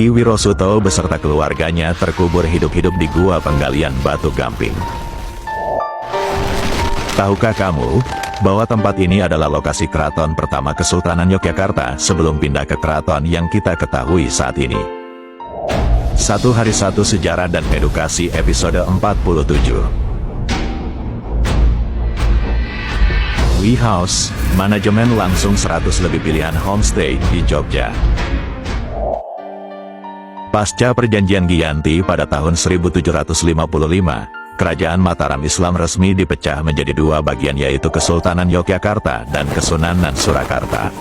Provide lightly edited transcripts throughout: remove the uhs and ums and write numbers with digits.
Ki Wirosuto beserta keluarganya terkubur hidup-hidup di gua penggalian Batu Gamping. Tahukah kamu bahwa tempat ini adalah lokasi keraton pertama Kesultanan Yogyakarta sebelum pindah ke keraton yang kita ketahui saat ini? Satu Hari Satu Sejarah dan Edukasi episode 47. We House, manajemen langsung 100 lebih pilihan homestay di Jogja. Pasca perjanjian Giyanti pada tahun 1755, Kerajaan Mataram Islam resmi dipecah menjadi dua bagian, yaitu Kesultanan Yogyakarta dan Kesunanan Surakarta.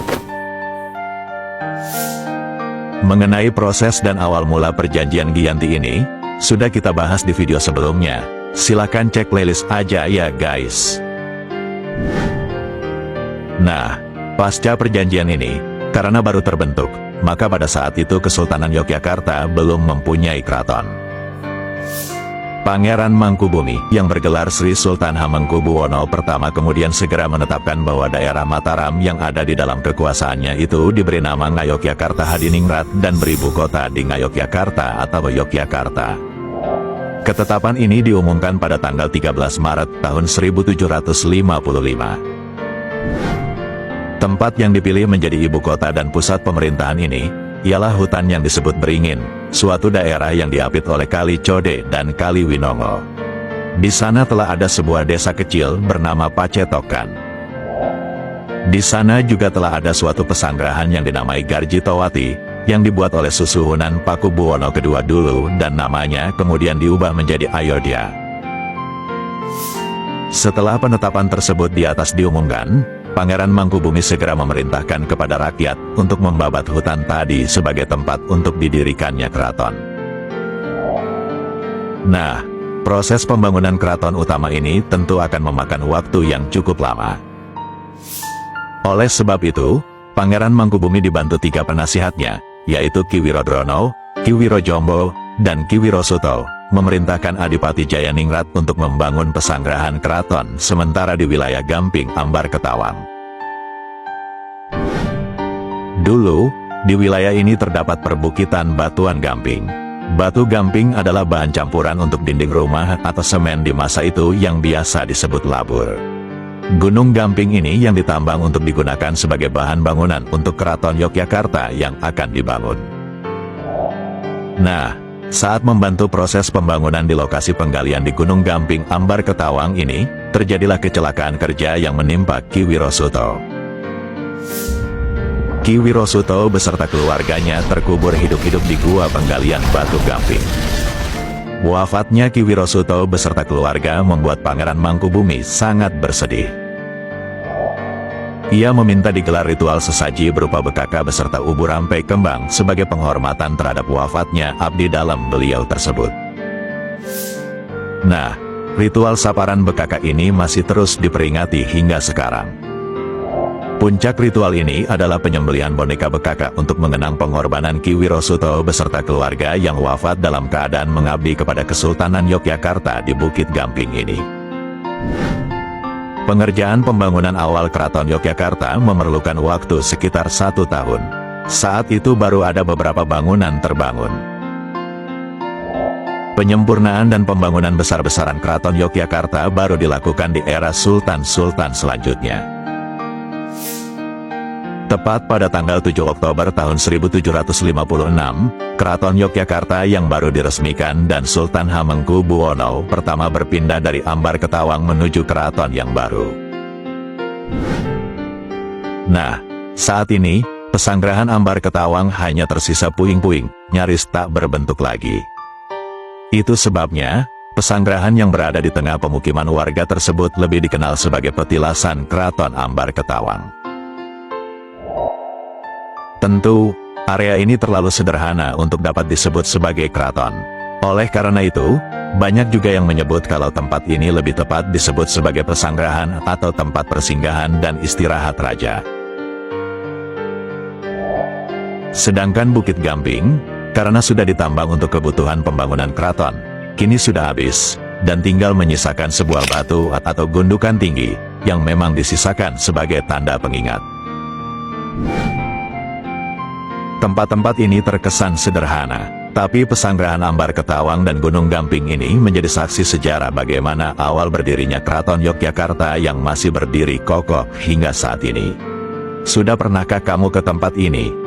Mengenai proses dan awal mula perjanjian Giyanti ini, sudah kita bahas di video sebelumnya. Silakan cek playlist aja ya guys. Nah, pasca perjanjian ini, karena baru terbentuk, maka pada saat itu Kesultanan Yogyakarta belum mempunyai keraton. Pangeran Mangkubumi yang bergelar Sri Sultan Hamengkubuwono I kemudian segera menetapkan bahwa daerah Mataram yang ada di dalam kekuasaannya itu diberi nama Ngayogyakarta Hadiningrat dan beribu kota di Ngayogyakarta atau Yogyakarta. Ketetapan ini diumumkan pada tanggal 13 Maret tahun 1755. Tempat yang dipilih menjadi ibu kota dan pusat pemerintahan ini, ialah hutan yang disebut Beringin, suatu daerah yang diapit oleh Kali Code dan Kali Winongo. Di sana telah ada sebuah desa kecil bernama Pacetokan. Di sana juga telah ada suatu pesanggrahan yang dinamai Garjitowati, yang dibuat oleh Susuhunan Pakubuwono II dulu dan namanya kemudian diubah menjadi Ayodhya. Setelah penetapan tersebut di atas diumumkan, Pangeran Mangkubumi segera memerintahkan kepada rakyat untuk membabat hutan tadi sebagai tempat untuk didirikannya keraton. Nah, proses pembangunan keraton utama ini tentu akan memakan waktu yang cukup lama. Oleh sebab itu, Pangeran Mangkubumi dibantu 3 penasihatnya, yaitu Ki Wirodrono, Ki Wirojombo, dan Ki Wirosuto, memerintahkan Adipati Jayaningrat untuk membangun pesanggrahan keraton sementara di wilayah Gamping Ambar Ketawang. Dulu, di wilayah ini terdapat perbukitan batuan gamping. Batu gamping adalah bahan campuran untuk dinding rumah atau semen di masa itu yang biasa disebut labur. Gunung Gamping ini yang ditambang untuk digunakan sebagai bahan bangunan untuk keraton Yogyakarta yang akan dibangun. Nah, saat membantu proses pembangunan di lokasi penggalian di Gunung Gamping Ambar Ketawang ini, terjadilah kecelakaan kerja yang menimpa Ki Wirosuto. Ki Wirosuto beserta keluarganya terkubur hidup-hidup di gua penggalian Batu Gamping. Wafatnya Ki Wirosuto beserta keluarga membuat Pangeran Mangkubumi sangat bersedih. Ia meminta digelar ritual sesaji berupa bekaka beserta ubur ampe kembang sebagai penghormatan terhadap wafatnya abdi dalam beliau tersebut. Nah, ritual saparan bekaka ini masih terus diperingati hingga sekarang. Puncak ritual ini adalah penyembelihan boneka bekaka untuk mengenang pengorbanan Ki Wirosuto beserta keluarga yang wafat dalam keadaan mengabdi kepada Kesultanan Yogyakarta di Bukit Gamping ini. Pengerjaan pembangunan awal Keraton Yogyakarta memerlukan waktu sekitar 1 tahun. Saat itu baru ada beberapa bangunan terbangun. Penyempurnaan dan pembangunan besar-besaran Keraton Yogyakarta baru dilakukan di era Sultan-Sultan selanjutnya. Tepat pada tanggal 7 Oktober tahun 1756, Keraton Yogyakarta yang baru diresmikan dan Sultan Hamengkubuwono I berpindah dari Ambar Ketawang menuju keraton yang baru. Nah, saat ini, pesanggrahan Ambar Ketawang hanya tersisa puing-puing, nyaris tak berbentuk lagi. Itu sebabnya, pesanggrahan yang berada di tengah pemukiman warga tersebut lebih dikenal sebagai petilasan Keraton Ambar Ketawang. Tentu, area ini terlalu sederhana untuk dapat disebut sebagai keraton. Oleh karena itu, banyak juga yang menyebut kalau tempat ini lebih tepat disebut sebagai pesanggrahan atau tempat persinggahan dan istirahat raja. Sedangkan Bukit Gamping, karena sudah ditambang untuk kebutuhan pembangunan keraton, kini sudah habis, dan tinggal menyisakan sebuah batu atau gundukan tinggi, yang memang disisakan sebagai tanda pengingat. Tempat-tempat ini terkesan sederhana, tapi pesanggrahan Ambar Ketawang dan Gunung Gamping ini menjadi saksi sejarah bagaimana awal berdirinya Keraton Yogyakarta yang masih berdiri kokoh hingga saat ini. Sudah pernahkah kamu ke tempat ini?